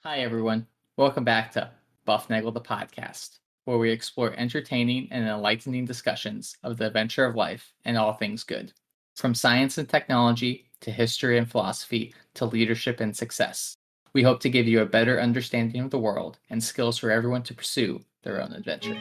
Hi, everyone. Welcome back to Bufnagle the podcast, where we explore entertaining and enlightening discussions of the adventure of life and all things good, from science and technology to history and philosophy to leadership and success. We hope to give you a better understanding of the world and skills for everyone to pursue their own adventure.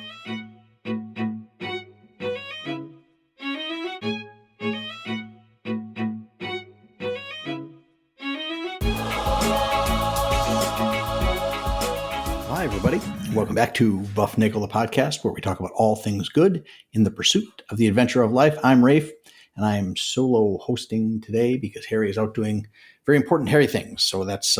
Hi, everybody. Welcome back to Bufnagle, the podcast, where we talk about all things good in the pursuit of the adventure of life. I'm Rafe, and I'm solo hosting today because Harry is out doing very important Harry things. So that's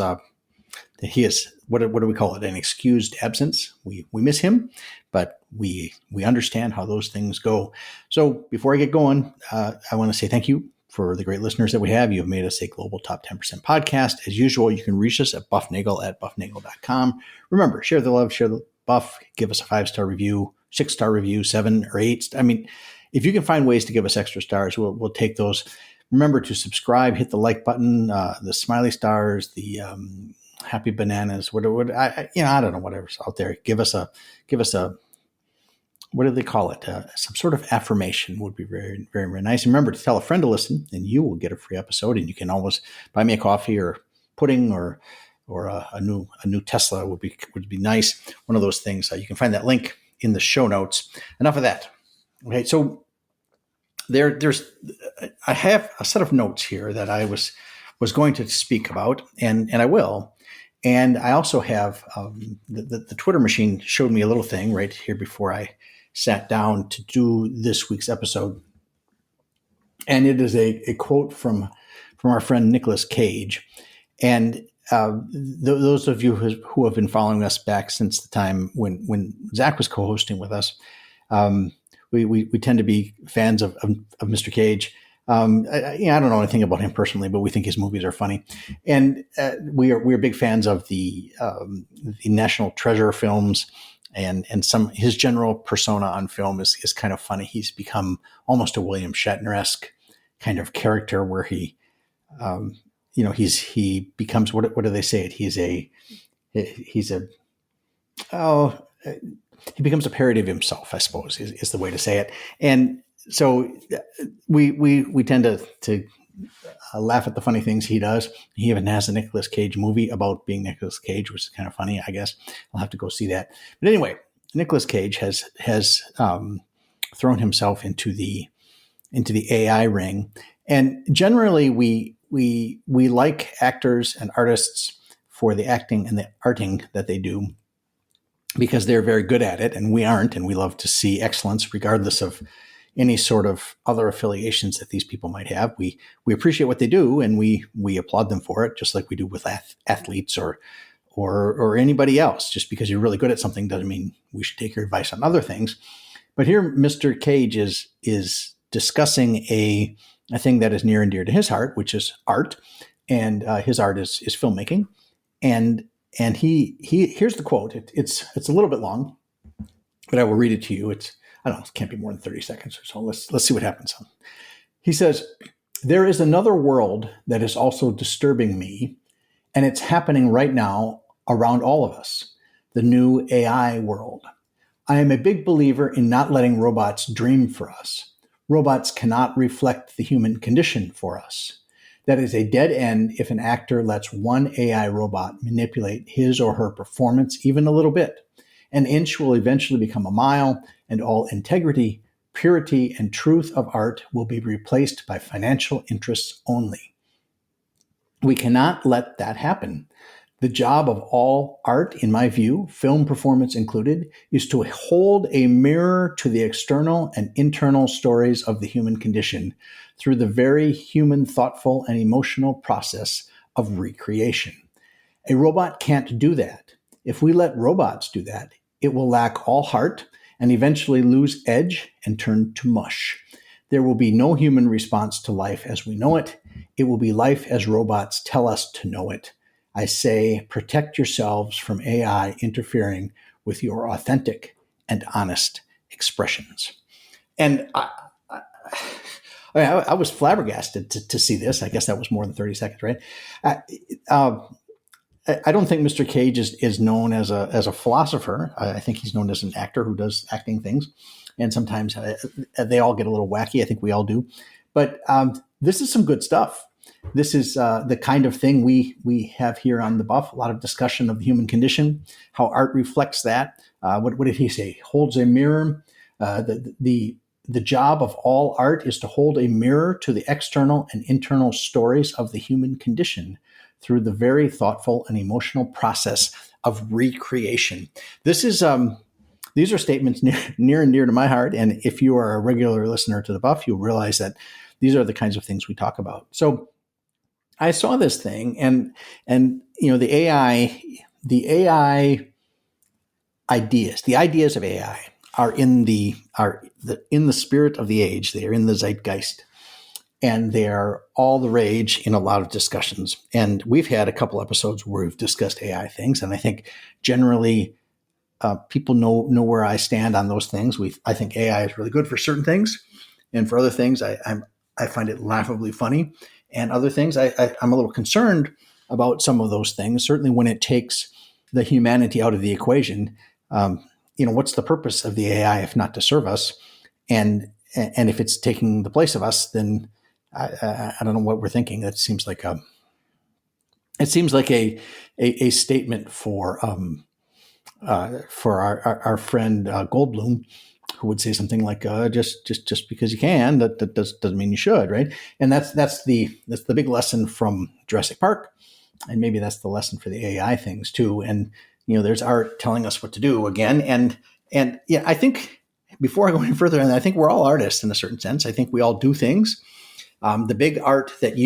he is what do we call it? An excused absence. We miss him, but we understand how those things go. So before I get going, I want to say thank you for the great listeners that we have. You have made us a global top 10% podcast. As usual, you can reach us at bufnagle@bufnagle.com. Remember, share the love, share the buff, give us a 5-star review, 6-star review, 7 or 8. I mean, if you can find ways to give us extra stars, we'll take those. Remember to subscribe, hit the like button, the smiley stars, the happy bananas, I don't know, whatever's out there. Give us a what do they call it? Some sort of affirmation would be very, very, very nice. And remember to tell a friend to listen, and you will get a free episode. And you can always buy me a coffee or pudding or a new Tesla would be nice. One of those things. You can find that link in the show notes. Enough of that. Okay, so I have a set of notes here that I was going to speak about, and I will. And I also have the Twitter machine showed me a little thing right here before I sat down to do this week's episode. And it is a quote from our friend Nicolas Cage. And those of you who have been following us back since the time when Zach was co-hosting with us, we tend to be fans of Mr. Cage. I don't know anything about him personally, but we think his movies are funny, and we are big fans of the National Treasure films, and his general persona on film is kind of funny. He's become almost a William Shatner-esque kind of character, where he becomes what do they say it? He becomes a parody of himself, I suppose, is the way to say it, and so we tend to laugh at the funny things he does. He even has a Nicolas Cage movie about being Nicolas Cage, which is kind of funny, I guess. I'll have to go see that. But anyway, Nicolas Cage has thrown himself into the AI ring, and generally we like actors and artists for the acting and the arting that they do, because they're very good at it, and we aren't, and we love to see excellence regardless of any sort of other affiliations that these people might have. We appreciate what they do, and we applaud them for it, just like we do with athletes or anybody else. Just because you're really good at something doesn't mean we should take your advice on other things. But here, Mr. Cage is discussing a thing that is near and dear to his heart, which is art, and his art is filmmaking. And he here's the quote. It's a little bit long, but I will read it to you. I don't know, it can't be more than 30 seconds or so. Let's see what happens. He says, "There is another world that is also disturbing me, and it's happening right now around all of us, the new AI world. I am a big believer in not letting robots dream for us. Robots cannot reflect the human condition for us. That is a dead end if an actor lets one AI robot manipulate his or her performance even a little bit. An inch will eventually become a mile, and all integrity, purity, and truth of art will be replaced by financial interests only. We cannot let that happen. The job of all art, in my view, film performance included, is to hold a mirror to the external and internal stories of the human condition through the very human, thoughtful, and emotional process of recreation. A robot can't do that. If we let robots do that, it will lack all heart and eventually lose edge and turn to mush. There will be no human response to life as we know it. It will be life as robots tell us to know it. I say, protect yourselves from AI interfering with your authentic and honest expressions." And I was flabbergasted to see this. I guess that was more than 30 seconds, right? I don't think Mr. Cage is known as a philosopher. I think he's known as an actor who does acting things, and sometimes they all get a little wacky. I think we all do, but this is some good stuff. This is the kind of thing we have here on the Buff. A lot of discussion of the human condition, how art reflects that. What did he say? Holds a mirror. The job of all art is to hold a mirror to the external and internal stories of the human condition through the very thoughtful and emotional process of recreation. These are statements near and dear to my heart. And if you are a regular listener to the Buff, you'll realize that these are the kinds of things we talk about. So I saw this thing, and the AI ideas, the ideas of AI are in the spirit of the age. They are in the zeitgeist. And they are all the rage in a lot of discussions. And we've had a couple episodes where we've discussed AI things. And I think generally people know where I stand on those things. I think AI is really good for certain things. And for other things, I find it laughably funny. And other things, I'm a little concerned about some of those things. Certainly when it takes the humanity out of the equation, what's the purpose of the AI if not to serve us? And if it's taking the place of us, then I don't know what we're thinking. That seems like a statement for our friend Goldblum, who would say something like just because you can, that doesn't mean you should, right? And that's the big lesson from Jurassic Park, and maybe that's the lesson for the AI things too. And there's art telling us what to do again, and yeah, I think before I go any further, and I think we're all artists in a certain sense. I think we all do things. The big art that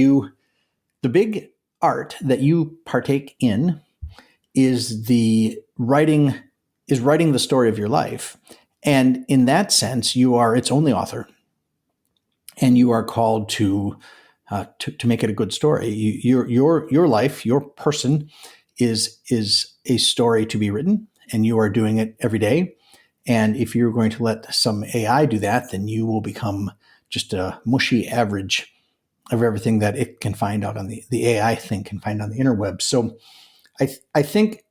you partake in is writing the story of your life. And in that sense, you are its only author, and you are called to make it a good story. Your life, your person is a story to be written, and you are doing it every day. And if you're going to let some AI do that, then you will become just a mushy average of everything that it can find out on the AI thing can find on the interweb. So I think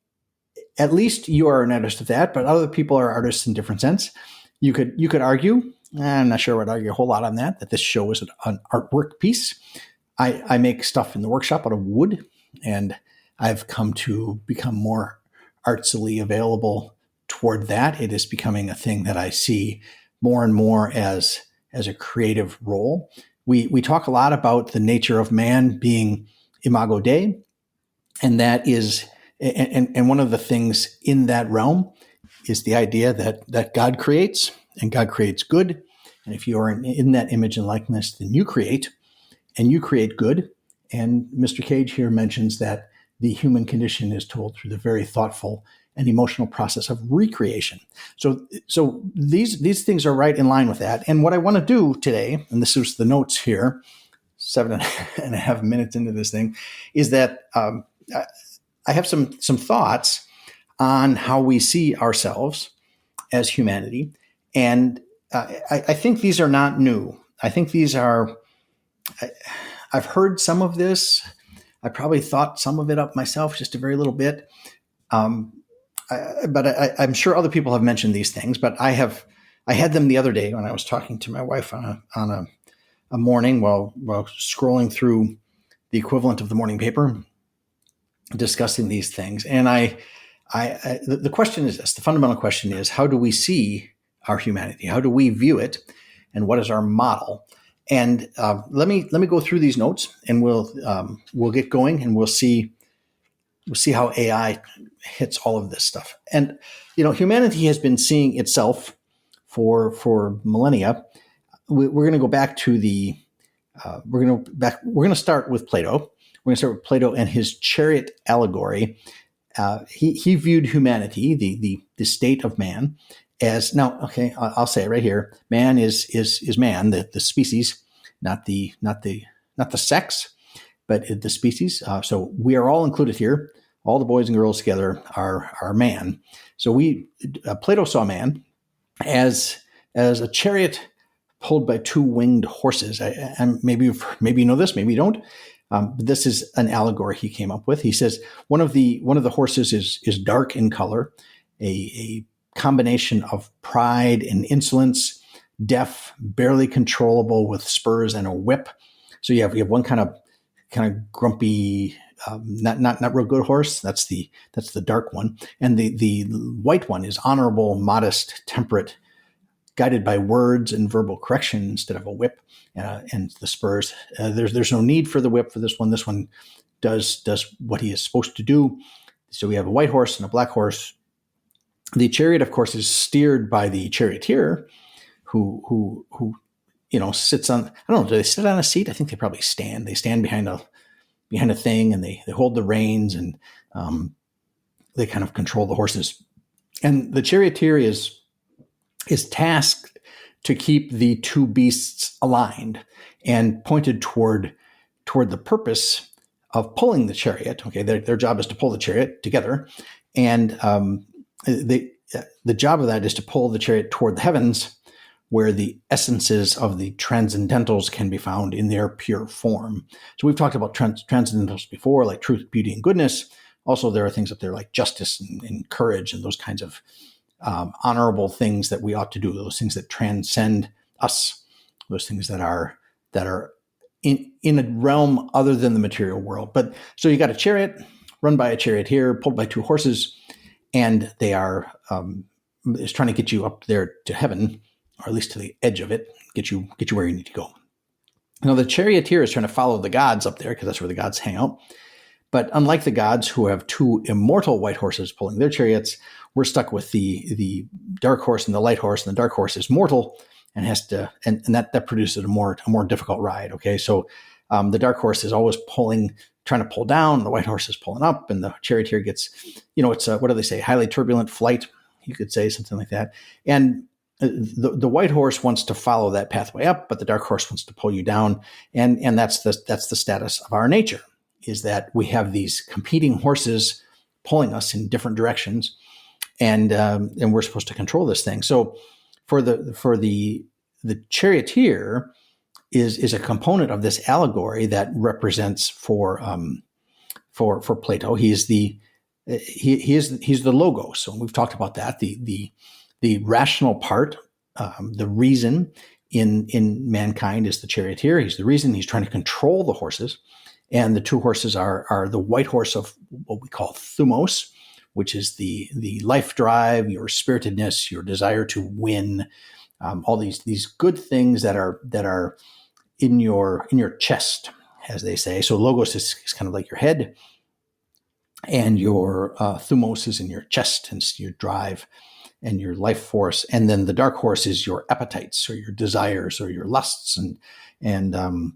at least you are an artist of that, but other people are artists in different sense. You could argue, I'm not sure I would argue a whole lot on that this show is an artwork piece. I make stuff in the workshop out of wood, and I've come to become more artsily available toward that. It is becoming a thing that I see more and more as a creative role. We talk a lot about the nature of man being imago Dei, and that is, and one of the things in that realm is the idea that God creates, and God creates good. And if you are in that image and likeness, then you create, and you create good. And Mr. Cage here mentions that the human condition is told through the very thoughtful and emotional process of recreation. So these things are right in line with that. And what I want to do today, and this is the notes here, 7.5 minutes into this thing, is that I have some thoughts on how we see ourselves as humanity. And I think these are not new. I think these are, I've heard some of this. I probably thought some of it up myself, just a very little bit. But I'm sure other people have mentioned these things, but I had them the other day when I was talking to my wife on a morning while scrolling through the equivalent of the morning paper, discussing these things. And the question is this: the fundamental question is, how do we see our humanity? How do we view it? And what is our model? And let me go through these notes, and we'll get going, and we'll see how AI hits all of this stuff. And humanity has been seeing itself for millennia. We're going to go back to we're going to start with Plato. We're going to start with Plato and his chariot allegory. He viewed humanity, the state of man, as, now, okay, I'll say it right here. Man is man, the species, not the sex, but the species. So we are all included here. All the boys and girls together are man. So Plato saw man as a chariot pulled by two winged horses. And maybe you know this, maybe you don't. But this is an allegory he came up with. He says one of the horses is dark in color, a combination of pride and insolence, deaf, barely controllable with spurs and a whip. So you have one kind of grumpy, not real good horse. That's the dark one, and the white one is honorable, modest, temperate, guided by words and verbal correction instead of a whip and the spurs. There's no need for the whip for this one. This one does what he is supposed to do. So we have a white horse and a black horse. The chariot, of course, is steered by the charioteer, who sits on. I don't know. Do they sit on a seat? I think they probably stand. They stand behind a thing, and they hold the reins, and they kind of control the horses. And the charioteer is tasked to keep the two beasts aligned and pointed toward the purpose of pulling the chariot. Okay, their job is to pull the chariot together, and the job of that is to pull the chariot toward the heavens, where the essences of the transcendentals can be found in their pure form. So we've talked about transcendentals before, like truth, beauty, and goodness. Also, there are things up there like justice and courage and those kinds of honorable things that we ought to do, those things that transcend us, those things that are in a realm other than the material world. But so you got a chariot run by a charioteer, pulled by two horses, and they are is trying to get you up there to heaven, or at least to the edge of it, get you where you need to go. Now the charioteer is trying to follow the gods up there because that's where the gods hang out. But unlike the gods who have two immortal white horses pulling their chariots, we're stuck with the dark horse and the light horse, and the dark horse is mortal and has to, and that produces a more difficult ride. Okay, so the dark horse is always trying to pull down, the white horse is pulling up, and the charioteer gets, it's what do they say, highly turbulent flight, you could say, something like that. And the white horse wants to follow that pathway up, but the dark horse wants to pull you down, and that's the status of our nature, is that we have these competing horses pulling us in different directions, and we're supposed to control this thing. So for the charioteer is a component of this allegory that represents for Plato. He's the logos. So we've talked about that. The rational part, the reason in mankind is the charioteer. He's the reason. He's trying to control the horses. And the two horses are the white horse of what we call thumos, which is the life drive, your spiritedness, your desire to win, all these good things that are in your chest, as they say. So logos is kind of like your head, and your thumos is in your chest, and it's your drive and your life force. And then the dark horse is your appetites or your desires or your lusts and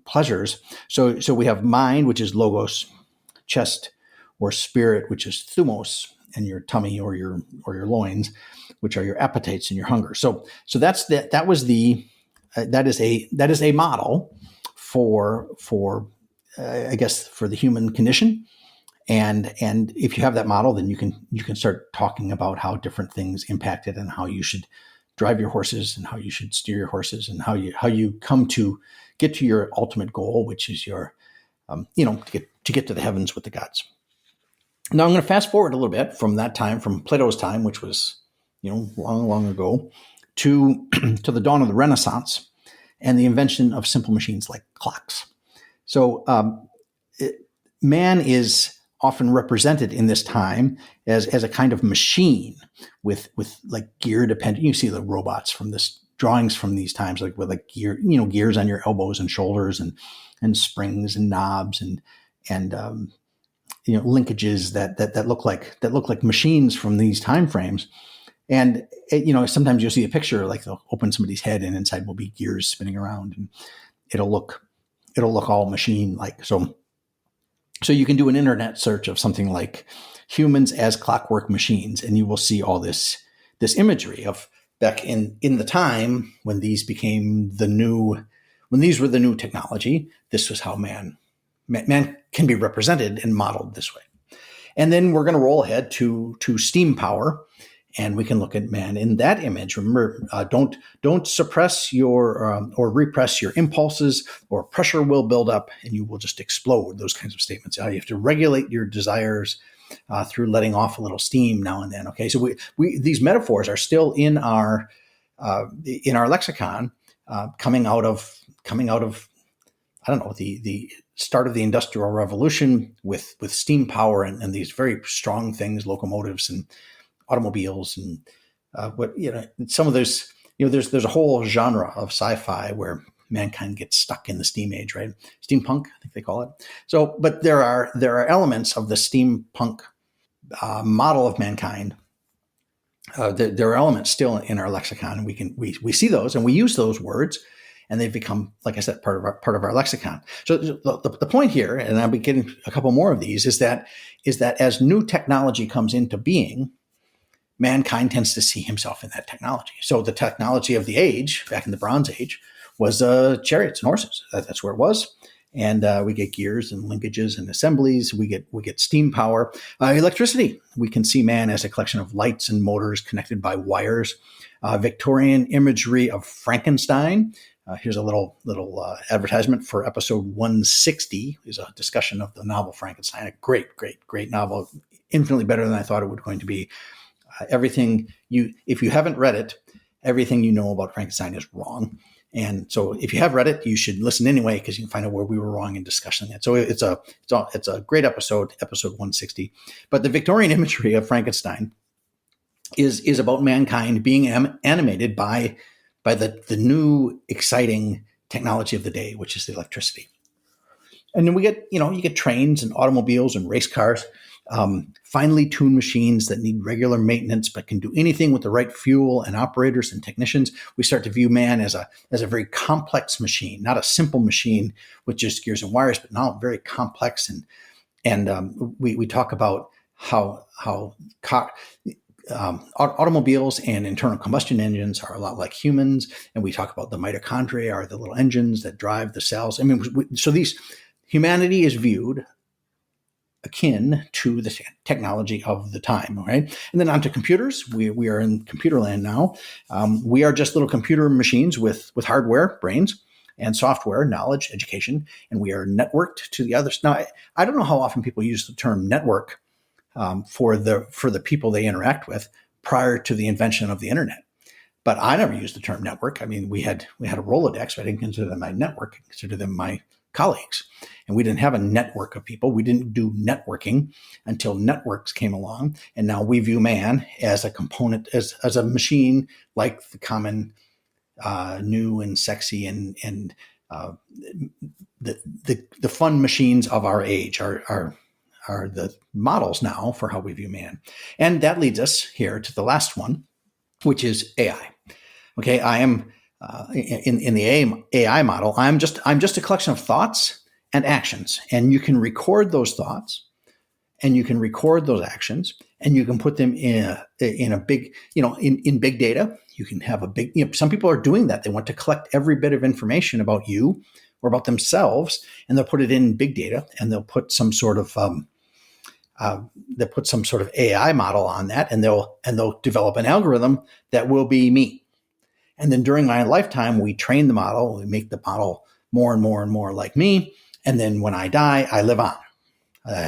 pleasures. So we have mind, which is logos, chest or spirit, which is thumos, and your tummy or your loins, which are your appetites and your hunger. So that is a model for I guess for the human condition. And if you have that model, then you can start talking about how different things impact it, and how you should drive your horses, and how you should steer your horses, and how you come to get to your ultimate goal, which is your to get to the heavens with the gods. Now I'm going to fast forward a little bit from that time, from Plato's time, which was long ago, to the dawn of the Renaissance and the invention of simple machines like clocks. So man is often represented in this time as a kind of machine with like gear dependent. You see the robots from this drawings from these times, like with like gears on your elbows and shoulders, and springs and knobs and linkages that look like machines from these time frames. And sometimes you'll see a picture, like they'll open somebody's head and inside will be gears spinning around, and it'll look all machine like. So you can do an internet search of something like humans as clockwork machines, and you will see all this imagery of back in the time when these became when these were the new technology. This was how man can be represented and modeled this way. And then we're going to roll ahead to steam power and we can look at man in that image. Remember, don't suppress your or repress your impulses, or pressure will build up and you will just explode. Those kinds of statements. You have to regulate your desires through letting off a little steam now and then. Okay, so we these metaphors are still in our lexicon, coming out of I don't know, the start of the Industrial Revolution with steam power and these very strong things, locomotives and automobiles and some of those, there's a whole genre of sci-fi where mankind gets stuck in the steam age, right? Steampunk, I think they call it. So, but there are elements of the steampunk model of mankind. There are elements still in our lexicon, and we see those and we use those words, and they've become, like I said, part of our lexicon. So the point here, and I'll be getting a couple more of these, is that as new technology comes into being, mankind tends to see himself in that technology. So the technology of the age, back in the Bronze Age, was chariots and horses. That's where it was. And we get gears and linkages and assemblies. We get steam power, electricity. We can see man as a collection of lights and motors connected by wires. Victorian imagery of Frankenstein. Here's a little advertisement for episode 160. Is a discussion of the novel Frankenstein. A great novel, infinitely better than I thought it was going to be. If you haven't read it, everything you know about Frankenstein is wrong. And so if you have read it, you should listen anyway, because you can find out where we were wrong in discussing it. So it's a great episode 160. But the Victorian imagery of Frankenstein is about mankind being animated by the new exciting technology of the day, which is the electricity. And then we get, you get trains and automobiles and race cars, finely tuned machines that need regular maintenance but can do anything with the right fuel and operators and technicians. We start to view man as a very complex machine, not a simple machine with just gears and wires, but now very complex. And we talk about how automobiles and internal combustion engines are a lot like humans, and we talk about the mitochondria are the little engines that drive the cells. I mean, humanity is viewed akin to the technology of the time, right? And then onto computers. We are in computer land now. We are just little computer machines with hardware, brains, and software, knowledge, education, and we are networked to the others. Now, I don't know how often people use the term network for the people they interact with prior to the invention of the internet. But I never used the term network. I mean, we had a Rolodex. I didn't consider them my network. I considered them my colleagues. And we didn't have a network of people. We didn't do networking until networks came along. And now we view man as a component, as a machine, like the common new and sexy and the fun machines of our age are the models now for how we view man. And that leads us here to the last one, which is AI. Okay, I am in the AI model. I'm just a collection of thoughts and actions, and you can record those thoughts, and you can record those actions, and you can put them in a big, in big data. You can have a big. Some people are doing that. They want to collect every bit of information about you or about themselves, and they'll put it in big data, and they'll put some sort of AI model on that, and they'll develop an algorithm that will be me. And then during my lifetime, we train the model, we make the model more and more and more like me. And then when I die, I live on.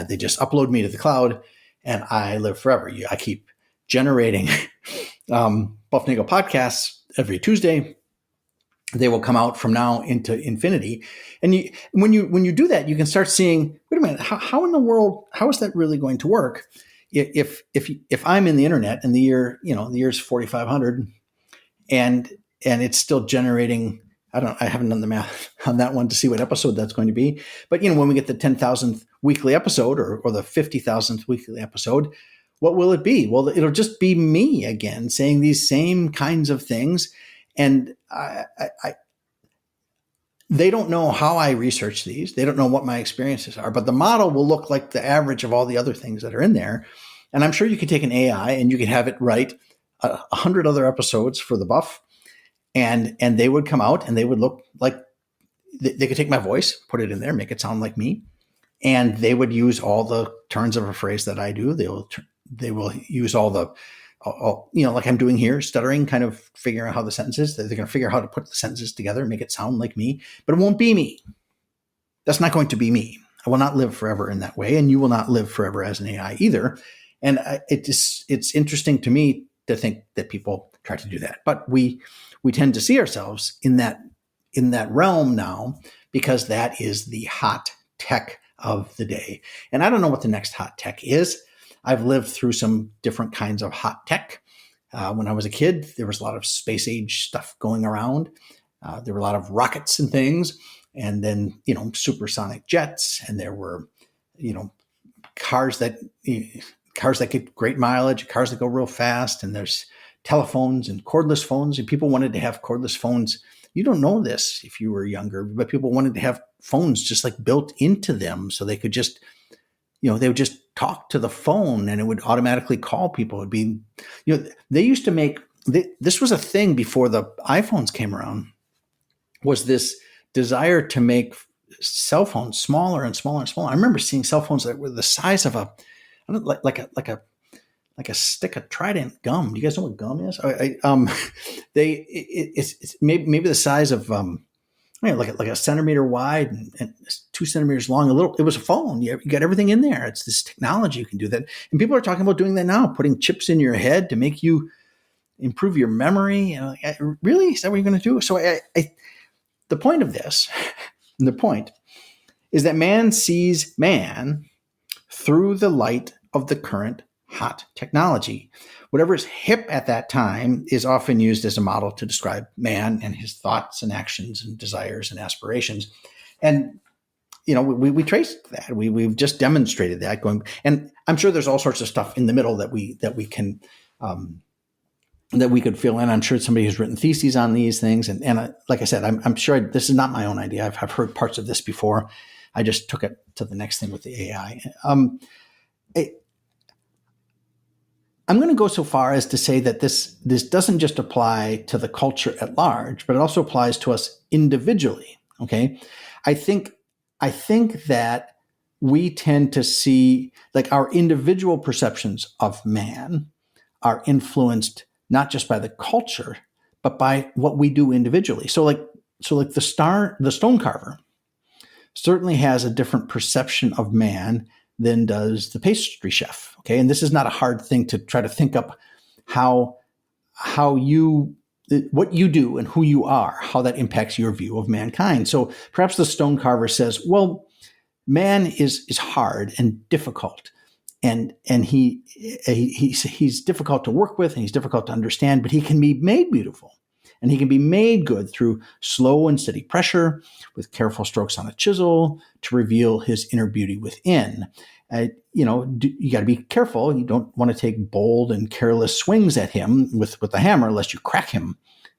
They just upload me to the cloud and I live forever. I keep generating Bufnagle podcasts every Tuesday. They will come out from now into infinity. And when you do that, you can start seeing, wait a minute, how in the world, how is that really going to work? If I'm in the internet and the year's 4,500, and it's still generating, I haven't done the math on that one to see what episode that's going to be. But when we get the 10,000th weekly episode or the 50,000th weekly episode, what will it be? Well, it'll just be me again saying these same kinds of things. And they don't know how I research these. They don't know what my experiences are, but the model will look like the average of all the other things that are in there. And I'm sure you could take an AI and you could have it write 100 other episodes for the buff, and they would come out and they would look like they could take my voice, put it in there, make it sound like me, and they would use all the turns of a phrase that I do. They will use all the like I'm doing here, stuttering, kind of figuring out how the sentences, they're going to figure out how to put the sentences together and make it sound like me, but it won't be me. That's not going to be me. I will not live forever in that way, and you will not live forever as an AI either. And it's interesting to me to think that people try to do that, but we tend to see ourselves in that realm now, because that is the hot tech of the day. And I don't know what the next hot tech is. I've lived through some different kinds of hot tech. When I was a kid, there was a lot of space age stuff going around. There were a lot of rockets and things, and then, supersonic jets, and there were, cars that get great mileage, cars that go real fast, and there's telephones and cordless phones, and people wanted to have cordless phones. You don't know this if you were younger, but people wanted to have phones just like built into them, so they could just, they would just talk to the phone and it would automatically call people. It'd be, they used to make, this was a thing before the iPhones came around, was this desire to make cell phones smaller and smaller and smaller. I remember seeing cell phones that were the size of like a stick of Trident gum. Do you guys know what gum is? It's maybe the size of like a centimeter wide and 2 centimeters long. It was a phone. You got everything in there. It's this technology you can do that, and people are talking about doing that now, putting chips in your head to make you improve your memory. Really, is that what you're going to do? So the point of this, the point is that man sees man through the light of the current hot technology. Whatever is hip at that time is often used as a model to describe man and his thoughts and actions and desires and aspirations. And, we traced that. We've just demonstrated that going, and I'm sure there's all sorts of stuff in the middle that we can, that we could fill in. I'm sure somebody has written theses on these things. And like I said, I'm sure this is not my own idea. I've heard parts of this before. I just took it to the next thing with the AI. I'm going to go so far as to say that this doesn't just apply to the culture at large, but it also applies to us individually. Okay. I think that we tend to see, like, our individual perceptions of man are influenced not just by the culture, but by what we do individually. So like the stone carver certainly has a different perception of man than does the pastry chef. Okay. And this is not a hard thing to try to think up what you do and who you are, how that impacts your view of mankind. So perhaps the stone carver says, well, man is hard and difficult. And he's difficult to work with, and he's difficult to understand, but he can be made beautiful, and he can be made good through slow and steady pressure with careful strokes on a chisel to reveal his inner beauty within. You got to be careful. You don't want to take bold and careless swings at him with the hammer, lest you crack him.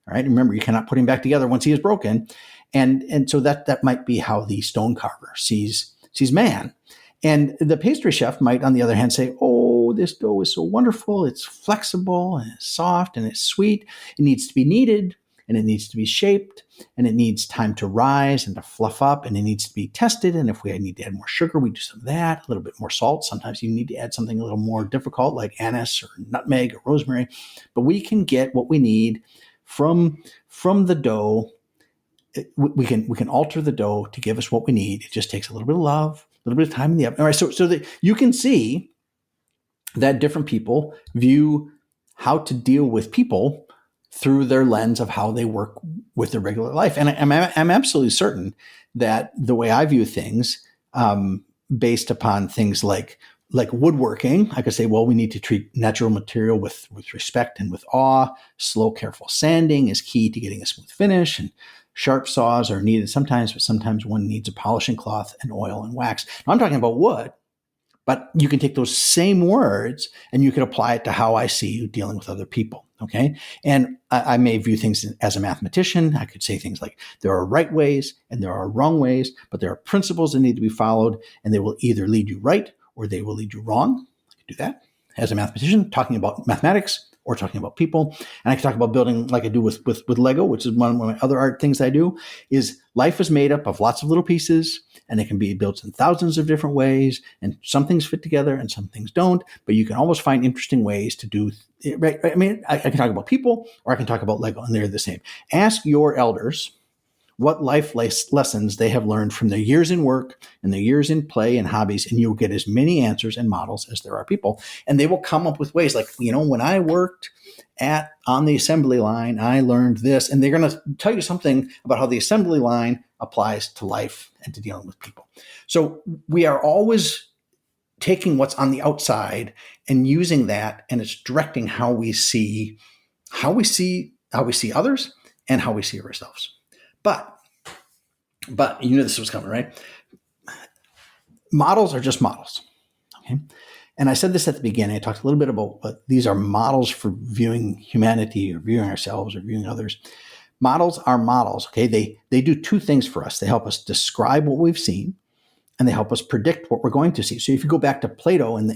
All right. Remember, you cannot put him back together once he is broken. And so that might be how the stone carver sees man. And the pastry chef might, on the other hand, say, oh, this dough is so wonderful. It's flexible and it's soft and it's sweet. It needs to be kneaded, and it needs to be shaped, and it needs time to rise and to fluff up, and it needs to be tested. And if we need to add more sugar, we do some of that, a little bit more salt. Sometimes you need to add something a little more difficult like anise or nutmeg or rosemary. But we can get what we need from the dough. We can alter the dough to give us what we need. It just takes a little bit of love, a little bit of time in the oven. All right, so that you can see that different people view how to deal with people through their lens of how they work with their regular life. And I'm absolutely certain that the way I view things, based upon things like woodworking, I could say, well, we need to treat natural material with respect and with awe. Slow, careful sanding is key to getting a smooth finish, and sharp saws are needed sometimes, but sometimes one needs a polishing cloth and oil and wax. Now, I'm talking about wood, but you can take those same words and you can apply it to how I see you dealing with other people. Okay. And I may view things as a mathematician. I could say things like, there are right ways and there are wrong ways, but there are principles that need to be followed, and they will either lead you right or they will lead you wrong. I could do that as a mathematician, talking about mathematics, or talking about people. And I can talk about building like I do with Lego, which is one of my other art things I do, is life is made up of lots of little pieces, and it can be built in thousands of different ways, and some things fit together and some things don't, but you can always find interesting ways to do it, right? I mean, I can talk about people or I can talk about Lego, and they're the same. Ask your elders what life lessons they have learned from their years in work and their years in play and hobbies, and you'll get as many answers and models as there are people. And they will come up with ways like, when I worked on the assembly line, I learned this, and they're going to tell you something about how the assembly line applies to life and to dealing with people. So we are always taking what's on the outside and using that, and it's directing how we see others and how we see ourselves. But you knew this was coming, right? Models are just models. Okay. And I said this at the beginning. I talked a little bit about what these are models for viewing humanity or viewing ourselves or viewing others. Models are models. Okay. They do two things for us. They help us describe what we've seen, and they help us predict what we're going to see. So if you go back to Plato and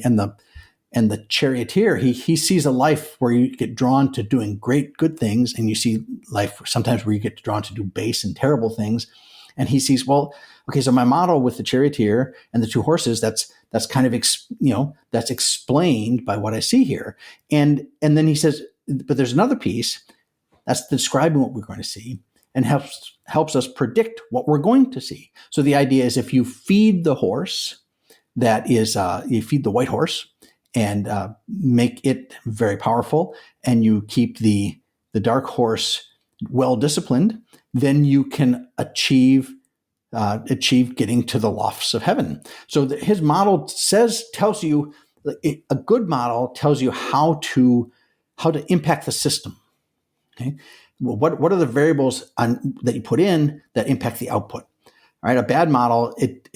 the charioteer, he sees a life where you get drawn to doing great, good things, and you see life sometimes where you get drawn to do base and terrible things. And he sees, well, okay, so my model with the charioteer and the two horses, that's kind of, that's explained by what I see here. And then he says, but there's another piece that's describing what we're going to see and helps us predict what we're going to see. So the idea is if you feed the horse, you feed the white horse, and make it very powerful, and you keep the dark horse well disciplined, then you can achieve getting to the lofts of heaven. So his model tells you a good model tells you how to impact the system. Okay, well, what are the variables that you put in that impact the output? All right, a bad model it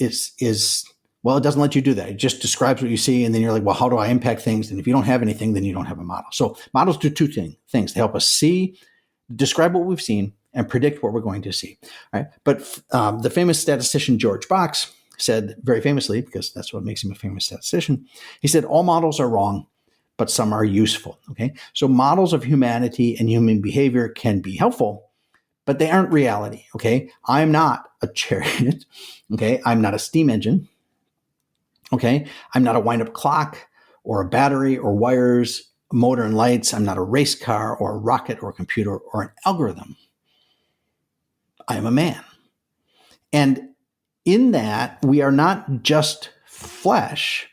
doesn't let you do that. It just describes what you see, and then you're like, well, how do I impact things? And if you don't have anything, then you don't have a model. So models do two things. They help us describe what we've seen, and predict what we're going to see. All right? But the famous statistician George Box said very famously, because that's what makes him a famous statistician, he said, all models are wrong, but some are useful. Okay, so models of humanity and human behavior can be helpful, but they aren't reality. Okay, I'm not a chariot. Okay, I'm not a steam engine. Okay, I'm not a wind-up clock or a battery or wires, motor and lights. I'm not a race car or a rocket or a computer or an algorithm. I am a man. And in that, we are not just flesh,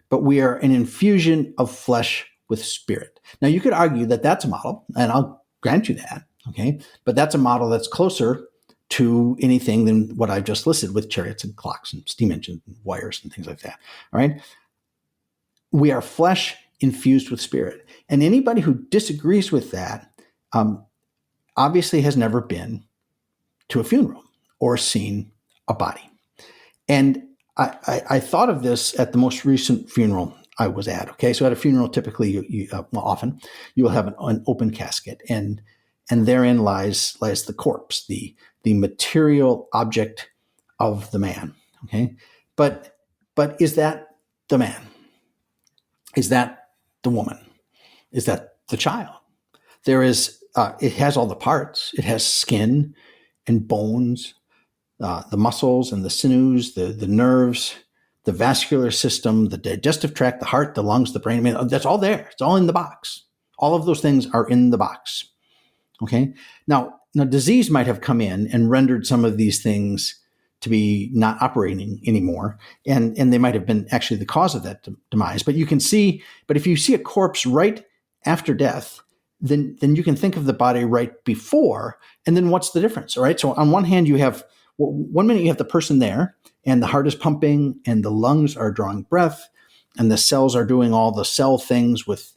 but we are an infusion of flesh with spirit. Now, you could argue that that's a model, and I'll grant you that, okay? But that's a model that's closer to anything than what I've just listed with chariots and clocks and steam engines and wires and things like that, all right? We are flesh infused with spirit. And anybody who disagrees with that obviously has never been to a funeral or seen a body. And I thought of this at the most recent funeral I was at. Okay, so at a funeral, typically, often you will have an open casket, and therein lies the corpse, the material object of the man. Okay, but is that the man? Is that the woman? Is that the child? There is. It has all the parts. It has skin and bones, the muscles and the sinews, the nerves, the vascular system, the digestive tract, the heart, the lungs, the brain. I mean, that's all there. It's all in the box. All of those things are in the box. Okay. Now disease might have come in and rendered some of these things to be not operating anymore. And they might have been actually the cause of that demise. But if you see a corpse right after death, then you can think of the body right before, and then what's the difference? All right. So on one hand, you have 1 minute you have the person there, and the heart is pumping, and the lungs are drawing breath, and the cells are doing all the cell things with,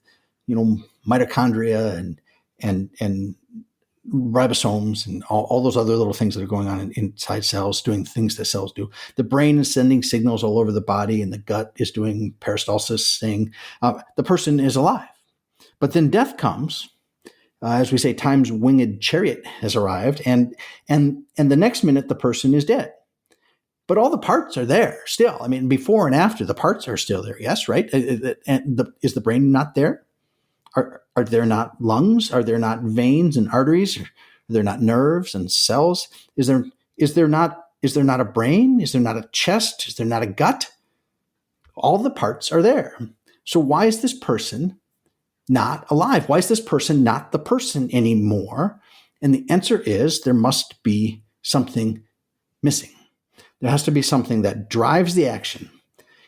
mitochondria and ribosomes and all those other little things that are going on inside cells, doing things that cells do. The brain is sending signals all over the body, and the gut is doing peristalsis thing. The person is alive. But then death comes, as we say, time's winged chariot has arrived, and the next minute the person is dead. But all the parts are there still. I mean, before and after, the parts are still there. Yes, right? And is the brain not there? Are there not lungs? Are there not veins and arteries? Are there not nerves and cells? Is there not a brain? Is there not a chest? Is there not a gut? All the parts are there. So why is this person not alive? Why is this person not the person anymore? And the answer is there must be something missing. There has to be something that drives the action.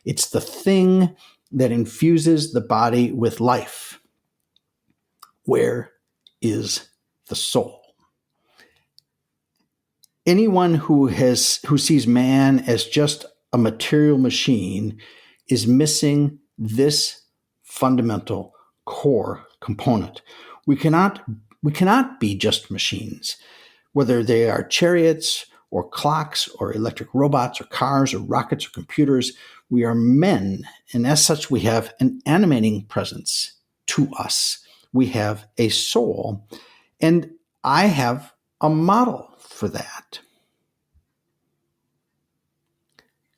It's the thing that infuses the body with life. Where is the soul? Anyone who sees man as just a material machine is missing this fundamental core component. We cannot be just machines, whether they are chariots or clocks or electric robots or cars or rockets or computers. We are men, and as such, we have an animating presence to us. We have a soul, and I have a model for that.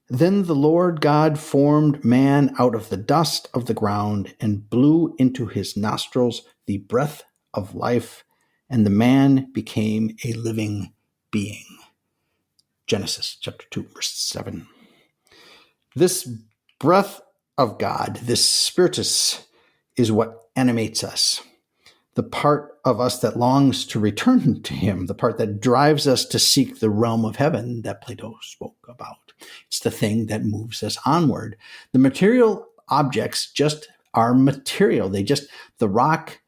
Then the Lord God formed man out of the dust of the ground and blew into his nostrils the breath of life, and the man became a living being. Genesis chapter 2, verse 7. This breath of God, this spiritus, is what animates us. The part of us that longs to return to him, the part that drives us to seek the realm of heaven that Plato spoke about. It's the thing that moves us onward. The material objects just are material. The rock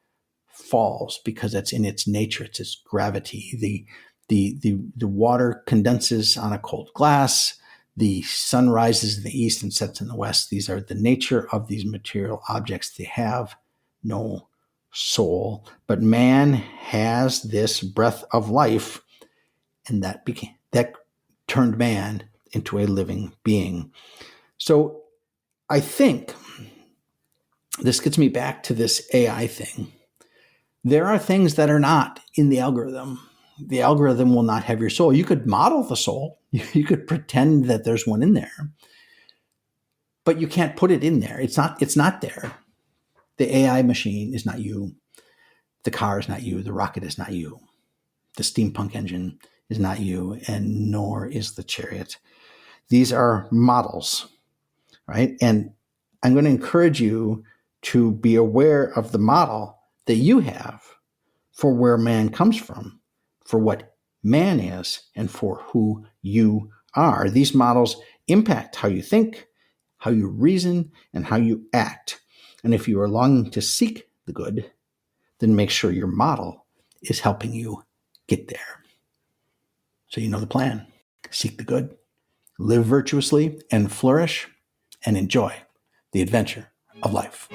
falls because that's in its nature. It's its gravity. The water condenses on a cold glass. The sun rises in the east and sets in the west. These are the nature of these material objects. They have no soul, but man has this breath of life, and that turned man into a living being. So I think this gets me back to this AI thing. There are things that are not in the algorithm. The algorithm will not have your soul. You could model the soul. You could pretend that there's one in there, but you can't put it in there. It's not there. The AI machine is not you. The car is not you. The rocket is not you. The steampunk engine is not you, and nor is the chariot. These are models, right? And I'm going to encourage you to be aware of the model that you have for where man comes from, for what man is, and for who you are. These models impact how you think, how you reason, and how you act. And if you are longing to seek the good, then make sure your model is helping you get there. So you know the plan. Seek the good, live virtuously, and flourish, and enjoy the adventure of life.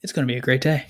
It's going to be a great day.